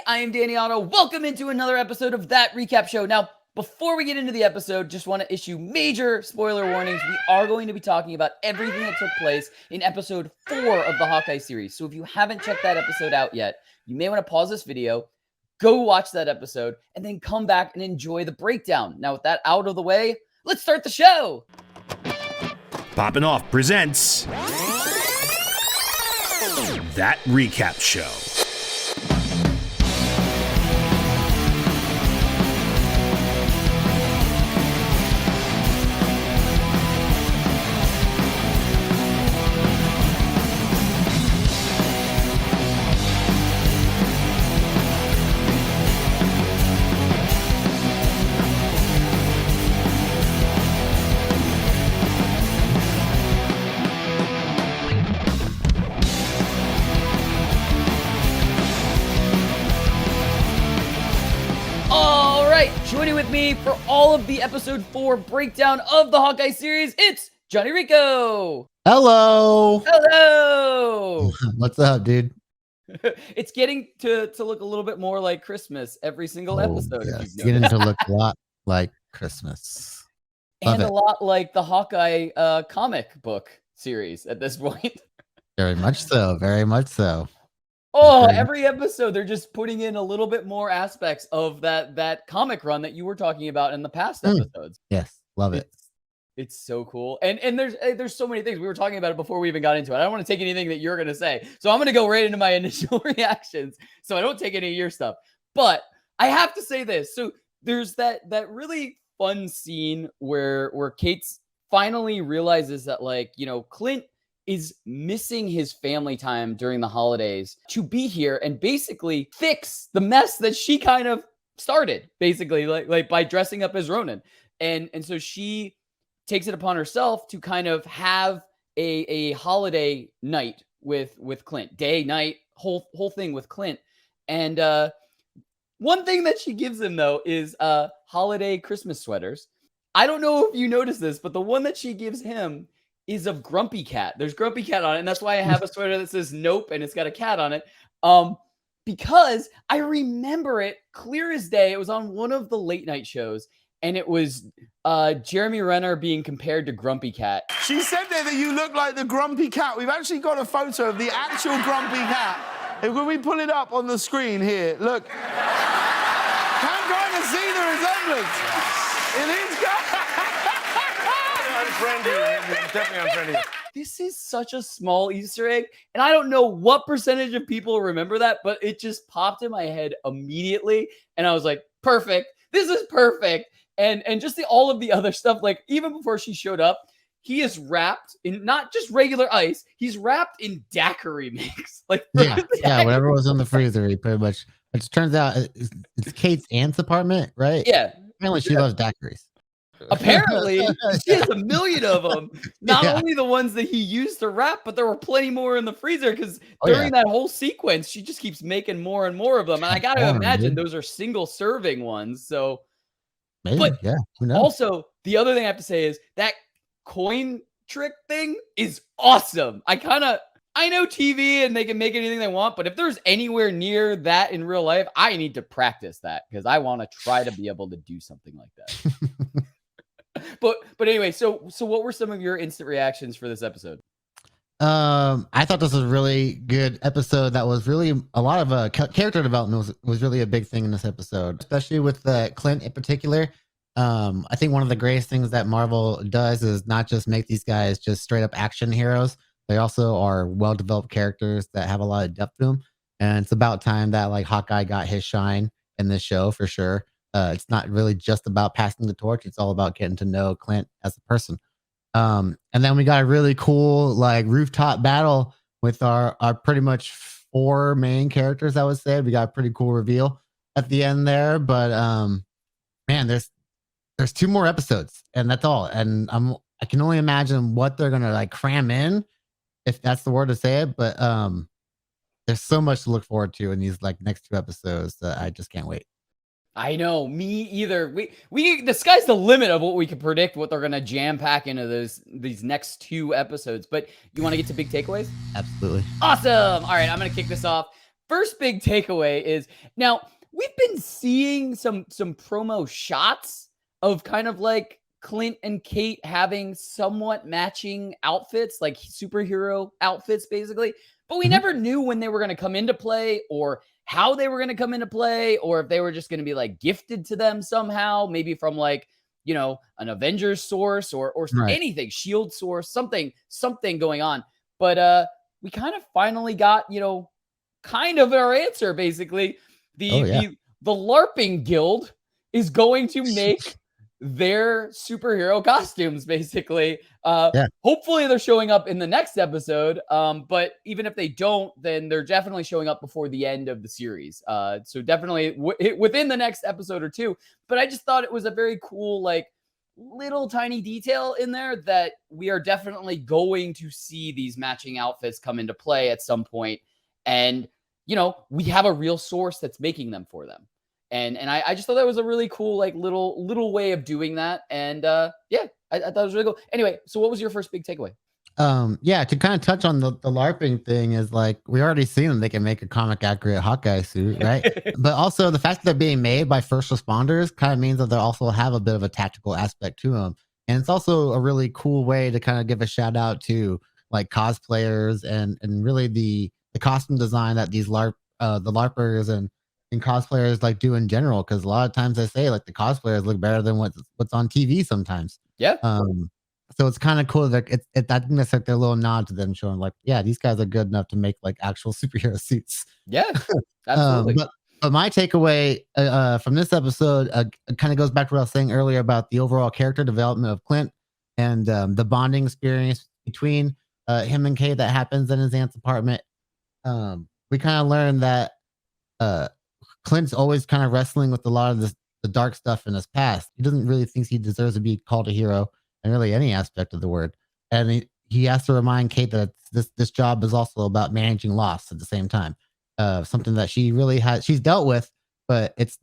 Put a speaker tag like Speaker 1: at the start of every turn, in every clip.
Speaker 1: I am Danny Otto. Welcome into another episode of That Recap Show. Now, before we get into the episode, just want to issue major spoiler warnings. We are going to be talking about everything that took place in episode 4 of the Hawkeye series. So if you haven't checked that episode out yet, you may want to pause this video, go watch that episode, and then come back and enjoy the breakdown. Now, with that out of the way, let's start the show.
Speaker 2: Poppin' Off presents That Recap Show.
Speaker 1: Joining with me for all of the episode 4 breakdown of the Hawkeye series, it's Jon Jon Rico.
Speaker 3: Hello.
Speaker 1: Hello.
Speaker 3: What's up, dude?
Speaker 1: It's getting to look a little bit more like Christmas every single episode.
Speaker 3: Yes. It's getting to look a lot like Christmas.
Speaker 1: And a lot like the Hawkeye comic book series at this point.
Speaker 3: Very much so. Very much so.
Speaker 1: Oh, every episode they're just putting in a little bit more aspects of that comic run that you were talking about in the past episodes.
Speaker 3: Yes, love it.
Speaker 1: It's so cool. And there's so many things. We were talking about it before we even got into it. I don't want to take anything that you're going to say. So I'm going to go right into my initial reactions so I don't take any of your stuff. But I have to say this. So there's that really fun scene where Kate's finally realizes that, like, you know, Clint is missing his family time during the holidays to be here and basically fix the mess that she kind of started, basically, like by dressing up as Ronin. And so she takes it upon herself to kind of have a holiday night with Clint, day, night, whole thing with Clint. And one thing that she gives him, though, is holiday Christmas sweaters. I don't know if you noticed this, but the one that she gives him is of Grumpy Cat. There's Grumpy Cat on it, and that's why I have a sweater that says Nope, and it's got a cat on it. Because I remember it clear as day. It was on one of the late night shows, and it was Jeremy Renner being compared to Grumpy Cat.
Speaker 4: She said there that you look like the Grumpy Cat. We've actually got a photo of the actual Grumpy Cat. When we pull it up on the screen here, look. Can kind of see the resemblance. It is
Speaker 5: Definitely unfriendly.
Speaker 1: This is such a small Easter egg, and I don't know what percentage of people remember that, but it just popped in my head immediately, and I was like, perfect. This is perfect. And just all of the other stuff, like even before she showed up, he is wrapped in not just regular ice, he's wrapped in daiquiri mix. Like
Speaker 3: yeah, whatever was in the freezer, he pretty much. It turns out it's Kate's aunt's apartment, right?
Speaker 1: Yeah.
Speaker 3: Apparently she loves daiquiris.
Speaker 1: Apparently, she has a million of them. Not only the ones that he used to wrap, but there were plenty more in the freezer because during that whole sequence, she just keeps making more and more of them. And I got to imagine those are single serving ones. So,
Speaker 3: maybe,
Speaker 1: but
Speaker 3: who knows?
Speaker 1: Also, the other thing I have to say is that coin trick thing is awesome. I know TV and they can make anything they want, but if there's anywhere near that in real life, I need to practice that because I want to try to be able to do something like that. But anyway, so what were some of your instant reactions for this episode?
Speaker 3: I thought this was a really good episode. That was really a lot of character development was really a big thing in this episode, especially with Clint in particular. I think one of the greatest things that Marvel does is not just make these guys just straight up action heroes. They also are well-developed characters that have a lot of depth to them. And it's about time that like Hawkeye got his shine in this show for sure. It's not really just about passing the torch. It's all about getting to know Clint as a person. And then we got a really cool like rooftop battle with our pretty much 4 main characters, I would say. We got a pretty cool reveal at the end there. But man, there's 2 more episodes and that's all. And I can only imagine what they're gonna like cram in, if that's the word to say it. But there's so much to look forward to in these like next 2 episodes that I just can't wait.
Speaker 1: I know, me either. We the sky's the limit of what we can predict, what they're gonna jam pack into these next 2 episodes. But you want to get to big takeaways?
Speaker 3: Absolutely.
Speaker 1: Awesome. All right, I'm gonna kick this off. first big takeaway is now we've been seeing some promo shots of kind of like Clint and Kate having somewhat matching outfits, like superhero outfits, basically. But we never knew when they were going to come into play or how they were going to come into play, or if they were just going to be like gifted to them somehow, maybe from like, you know, an Avengers source or
Speaker 3: Right.
Speaker 1: anything, Shield source, something going on. But we kind of finally got, you know, kind of our answer, basically. The LARPing Guild is going to make their superhero costumes, basically. Hopefully they're showing up in the next episode. But even if they don't, then they're definitely showing up before the end of the series. So definitely within the next episode or two. But I just thought it was a very cool, like, little tiny detail in there that we are definitely going to see these matching outfits come into play at some point. And, you know, we have a real source that's making them for them. And I just thought that was a really cool, like, little way of doing that. And yeah, I thought it was really cool. Anyway, so what was your first big takeaway?
Speaker 3: Yeah, to kind of touch on the LARPing thing is like we already seen them. They can make a comic accurate Hawkeye suit, right? But also the fact that they're being made by first responders kind of means that they also have a bit of a tactical aspect to them. And it's also a really cool way to kind of give a shout out to like cosplayers and really the costume design that these the LARPers and cosplayers like do in general. Because a lot of times they say like the cosplayers look better than what's on TV sometimes.
Speaker 1: Yeah.
Speaker 3: So it's kind of cool that I think that's like their little nod to them showing like, yeah, these guys are good enough to make like actual superhero suits.
Speaker 1: Yeah, absolutely.
Speaker 3: But my takeaway from this episode kind of goes back to what I was saying earlier about the overall character development of Clint and the bonding experience between him and Kay that happens in his aunt's apartment. We kind of learned that Clint's always kind of wrestling with a lot of the dark stuff in his past. He doesn't really think he deserves to be called a hero in really any aspect of the word. And he has to remind Kate that this job is also about managing loss at the same time. Something that she's dealt with, but it's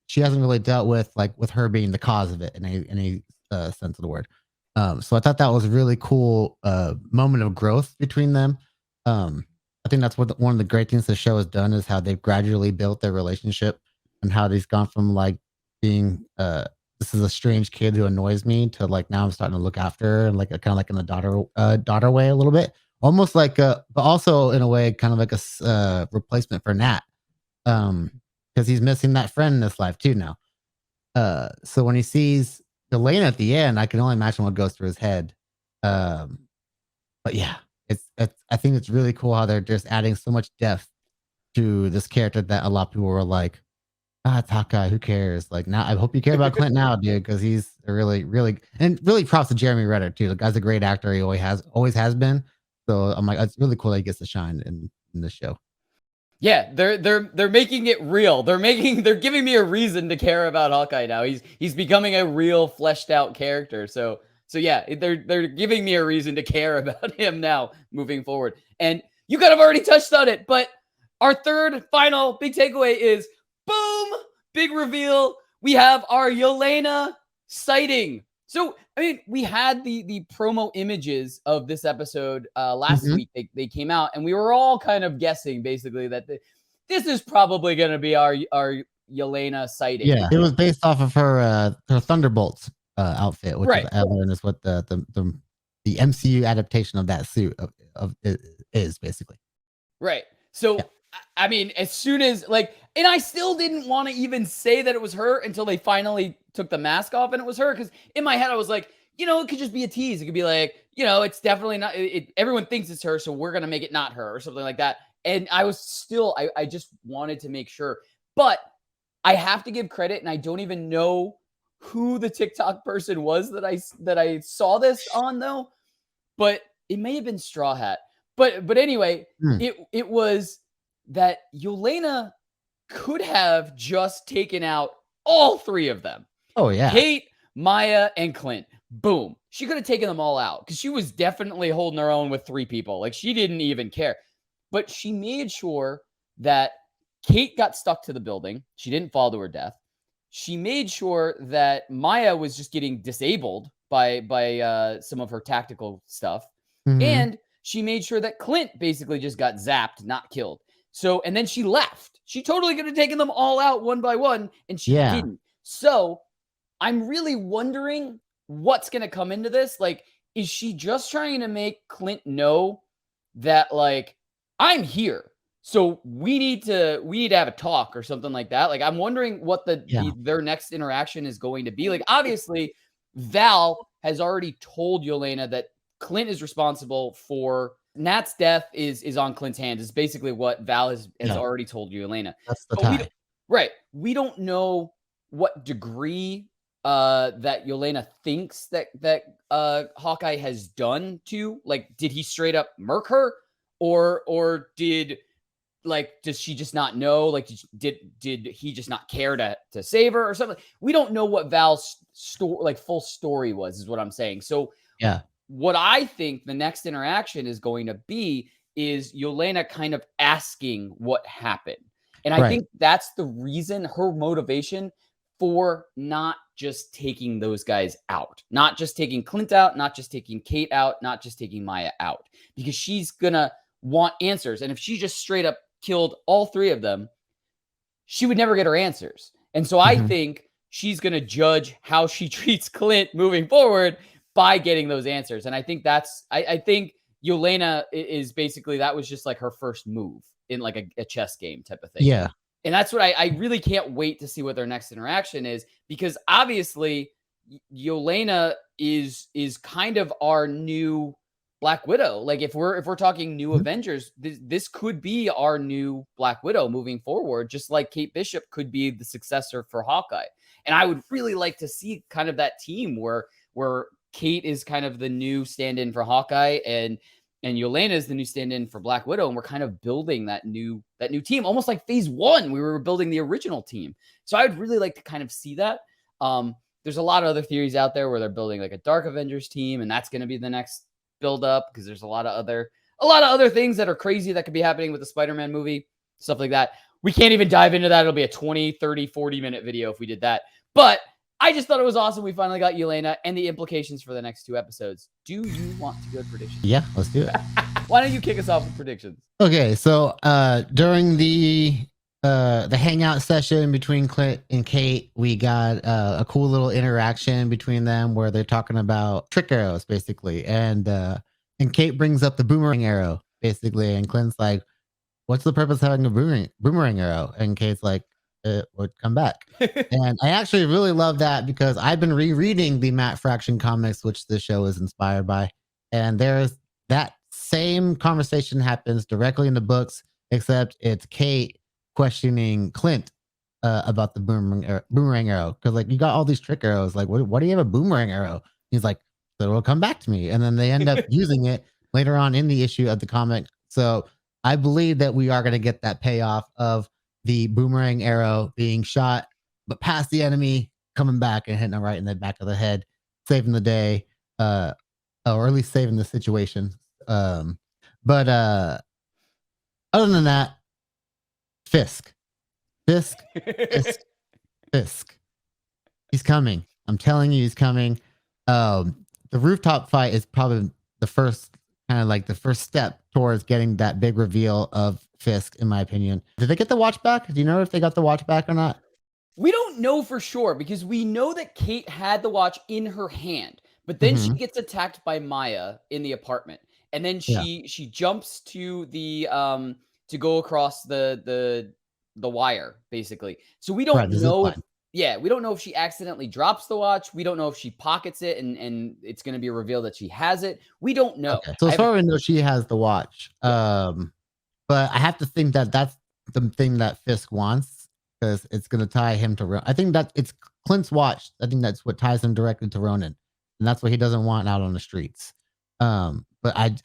Speaker 3: she hasn't really dealt with like with her being the cause of it in any sense of the word. So I thought that was a really cool moment of growth between them. I think that's what one of the great things the show has done is how they've gradually built their relationship and how they've gone from like being this is a strange kid who annoys me to like now I'm starting to look after her and like kind of like in the daughter way a little bit, almost like but also in a way kind of like a replacement for Nat, because he's missing that friend in his life too now. So when he sees Yelena at the end, I can only imagine what goes through his head. But yeah, it's I think it's really cool how they're just adding so much depth to this character that a lot of people were like, it's Hawkeye, who cares? Like now, I hope you care about Clint now, dude, because he's a really props to Jeremy Renner too. The guy's a great actor. He always has been. So I'm like, it's really cool that he gets to shine in this show.
Speaker 1: Yeah, they're making it real. They're giving me a reason to care about Hawkeye now. He's becoming a real fleshed out character. So yeah, they're giving me a reason to care about him now moving forward. And you kind of already touched on it, but our third final big takeaway is boom, big reveal. We have our Yelena sighting. So, I mean, we had the promo images of this episode last week. They came out, and we were all kind of guessing, basically, that this is probably going to be our Yelena sighting.
Speaker 3: Yeah, it was based off of her Thunderbolts outfit, which is what the MCU adaptation of that suit is basically.
Speaker 1: Right. So, yeah. I mean, as soon as and I still didn't want to even say that it was her until they finally took the mask off and it was her. Because in my head, I was like, it could just be a tease. It could be like, it's definitely not. Everyone thinks it's her, so we're gonna make it not her or something like that. And I was still, I just wanted to make sure. But I have to give credit, and I don't even know who the TikTok person was that I saw this on though. But it may have been Straw Hat. But anyway, it was that Yelena could have just taken out all three of them.
Speaker 3: Oh, yeah.
Speaker 1: Kate, Maya, and Clint. Boom. She could have taken them all out because she was definitely holding her own with three people. Like, she didn't even care. But she made sure that Kate got stuck to the building. She didn't fall to her death. She made sure that Maya was just getting disabled by some of her tactical stuff. And she made sure that Clint basically just got zapped, not killed. So, and then she left. She totally could have taken them all out one by one, and she
Speaker 3: Yeah.
Speaker 1: didn't. So I'm really wondering what's going to come into this. Like, is she just trying to make Clint know that, like, I'm here, so we need to have a talk or something like that? Like, I'm wondering what their next interaction is going to be. Like, obviously, Val has already told Yelena that Clint is responsible for Nat's death is on Clint's hands. Is basically what Val has already told Yelena.
Speaker 3: That's the
Speaker 1: But
Speaker 3: tie.
Speaker 1: we don't know what degree that Yelena thinks that Hawkeye has done to, like, did he straight up murk her, or did, like, does she just not know? Like, did he just not care to save her or something? We don't know what Val's full story was, is what I'm saying. So
Speaker 3: Yeah.
Speaker 1: what I think the next interaction is going to be is Yelena kind of asking what happened. And I think that's the reason, her motivation for not just taking those guys out, not just taking Clint out, not just taking Kate out, not just taking Maya out, because she's going to want answers. And if she just straight up killed all three of them, she would never get her answers. And so I think she's going to judge how she treats Clint moving forward by getting those answers. And I think I think Yelena is basically, that was just like her first move in like a chess game type of thing.
Speaker 3: Yeah.
Speaker 1: And that's what I really can't wait to see what their next interaction is, because obviously Yelena is kind of our new Black Widow. Like, if we're talking new Avengers, this could be our new Black Widow moving forward, just like Kate Bishop could be the successor for Hawkeye. And I would really like to see kind of that team where Kate is kind of the new stand-in for Hawkeye, and Yelena is the new stand-in for Black Widow, and we're kind of building that new team, almost like Phase 1. We were building the original team. So I would really like to kind of see that. There's a lot of other theories out there where they're building like a Dark Avengers team, and that's going to be the next build up, because there's a lot of other things that are crazy that could be happening with the Spider-Man movie, stuff like that. We can't even dive into that. It'll be a 20, 30, 40-minute video if we did that. But I just thought it was awesome we finally got Yelena, and the implications for the next 2 episodes. Do you want to go to predictions?
Speaker 3: Yeah, let's do it.
Speaker 1: Why don't you kick us off with predictions?
Speaker 3: Okay, so during the hangout session between Clint and Kate, we got a cool little interaction between them where they're talking about trick arrows, basically, and Kate brings up the boomerang arrow, basically, and Clint's like, "What's the purpose of having a boomerang arrow?" And Kate's like, "It would come back." And I actually really love that, because I've been rereading the Matt Fraction comics, which this show is inspired by, and there's that same conversation happens directly in the books, except it's Kate questioning Clint about the boomerang arrow, because, like, you got all these trick arrows, like, what do you have a boomerang arrow? He's like, "So it'll come back to me," and then they end up using it later on in the issue of the comic. So I believe that we are going to get that payoff of the boomerang arrow being shot, but past the enemy, coming back and hitting them right in the back of the head, saving the day, or at least saving the situation. But other than that, Fisk. He's coming. I'm telling you, he's coming. The rooftop fight is probably the first step towards getting that big reveal of Fisk, in my opinion. Did they get the watch back? Do you know if they got the watch back or not?
Speaker 1: We don't know for sure, because we know that Kate had the watch in her hand, but then she gets attacked by Maya in the apartment, and then she jumps to the to go across the wire, basically. So we don't know. We don't know if she accidentally drops the watch. We don't know if she pockets it and it's going to be revealed that she has it. We don't know.
Speaker 3: Okay. So as far as we know, she has the watch. But I have to think that that's the thing that Fisk wants, because it's going to tie him to Ronin. I think that it's Clint's watch. I think that's what ties him directly to Ronin, and that's what he doesn't want out on the streets. But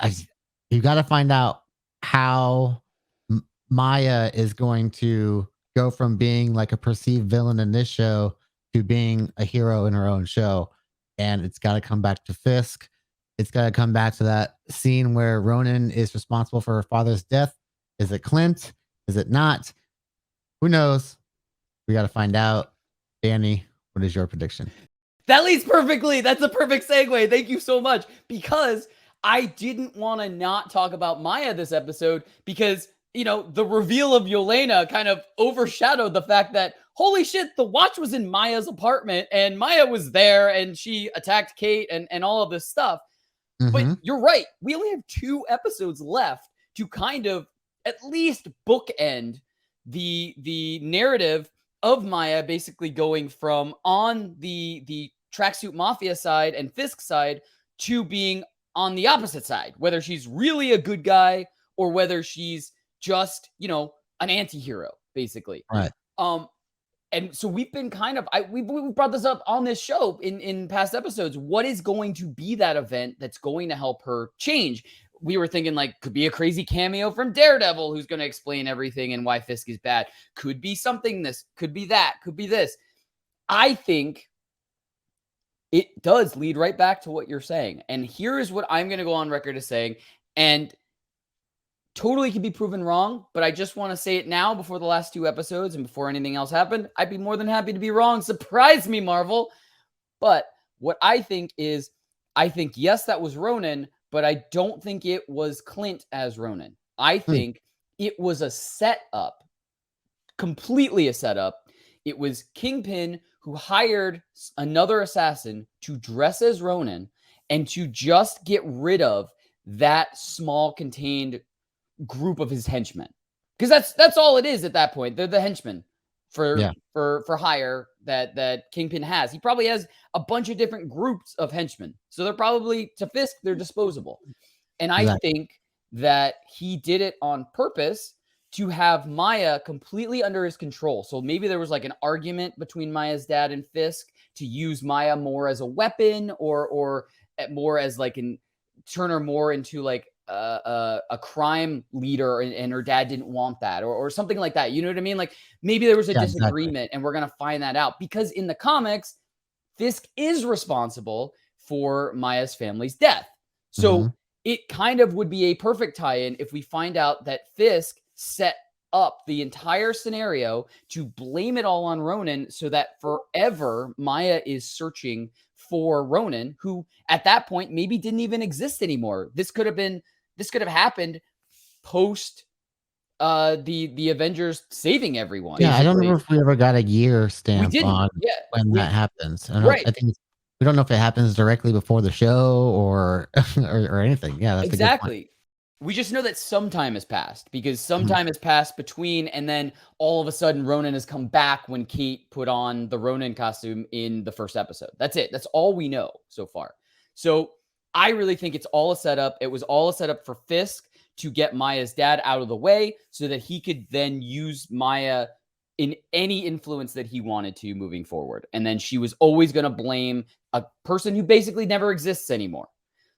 Speaker 3: you got to find out how Maya is going to go from being like a perceived villain in this show to being a hero in her own show, and it's got to come back to Fisk. It's got to come back to that scene where Ronin is responsible for her father's death. Is it Clint? Is it not? Who knows? We got to find out. Danny, what is your prediction?
Speaker 1: That leads perfectly. That's a perfect segue. Thank you so much. Because I didn't want to not talk about Maya this episode, because you know, the reveal of Yelena kind of overshadowed the fact that, holy shit, the watch was in Maya's apartment and Maya was there and she attacked Kate and all of this stuff. But
Speaker 3: Mm-hmm.
Speaker 1: you're right. We only have 2 episodes left to kind of at least bookend the narrative of Maya basically going from on the tracksuit mafia side and Fisk side to being on the opposite side, whether she's really a good guy or whether she's just, you know, an anti-hero, basically.
Speaker 3: Right.
Speaker 1: And so we've been kind of, we brought this up on this show in past episodes. What is going to be that event that's going to help her change? We were thinking like, could be a crazy cameo from Daredevil who's going to explain everything and why Fisk is bad. Could be something this, could be that, could be this. I think it does lead right back to what you're saying. And here is what I'm going to go on record as saying, and totally could be proven wrong, but I just want to say it now before the last 2 episodes and before anything else happened. I'd be more than happy to be wrong. Surprise me, Marvel. But what I think is, I think, yes, that was Ronin, but I don't think it was Clint as Ronin. I think it was a setup, completely a setup. It was Kingpin who hired another assassin to dress as Ronin and to just get rid of that small contained group of his henchmen, because that's all it is at that point. They're the henchmen for hire that Kingpin has. He probably has a bunch of different groups of henchmen, so they're probably, to Fisk, they're disposable. And I think that he did it on purpose to have Maya completely under his control. So maybe there was like an argument between Maya's dad and Fisk to use Maya more as a weapon or more as like turn her more into like a crime leader, and her dad didn't want that or something like that. You know what I mean? Like maybe there was a disagreement, and we're going to find that out, because in the comics, Fisk is responsible for Maya's family's death. So it kind of would be a perfect tie-in if we find out that Fisk set up the entire scenario to blame it all on Ronin, so that forever Maya is searching for Ronin, who at that point maybe didn't even exist anymore. This could have happened post the Avengers saving everyone.
Speaker 3: Yeah, I don't know if we ever got a year stamp on when that happens. I think we don't know if it happens directly before the show or or anything. Yeah, that's
Speaker 1: exactly. We just know that some time has passed, because some time has passed between, and then all of a sudden Ronin has come back when Kate put on the Ronin costume in the first episode. That's it. That's all we know so far. So I really think it's all a setup. It was all a setup for Fisk to get Maya's dad out of the way so that he could then use Maya in any influence that he wanted to moving forward. And then she was always going to blame a person who basically never exists anymore.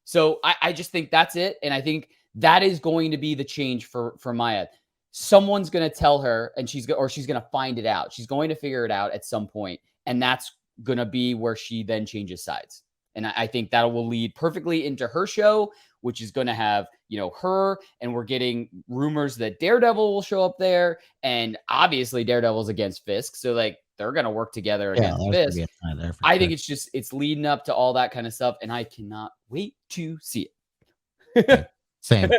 Speaker 1: So I just think that's it. And I think that is going to be the change for Maya. Someone's going to tell her, and she's going to find it out. She's going to figure it out at some point, and that's going to be where she then changes sides. And I think that will lead perfectly into her show, which is going to have, you know, her, and we're getting rumors that Daredevil will show up there, and obviously Daredevil's against Fisk, so like they're going to work together against Fisk. I think it's leading up to all that kind of stuff, and I cannot wait to see it.
Speaker 3: Same.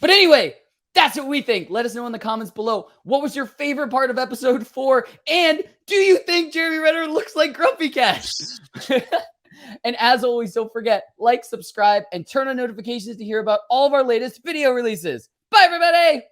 Speaker 1: But anyway, that's what we think. Let us know in the comments below. What was your favorite part of episode 4? And do you think Jeremy Renner looks like Grumpy Cat? And as always, don't forget, like, subscribe, and turn on notifications to hear about all of our latest video releases. Bye, everybody!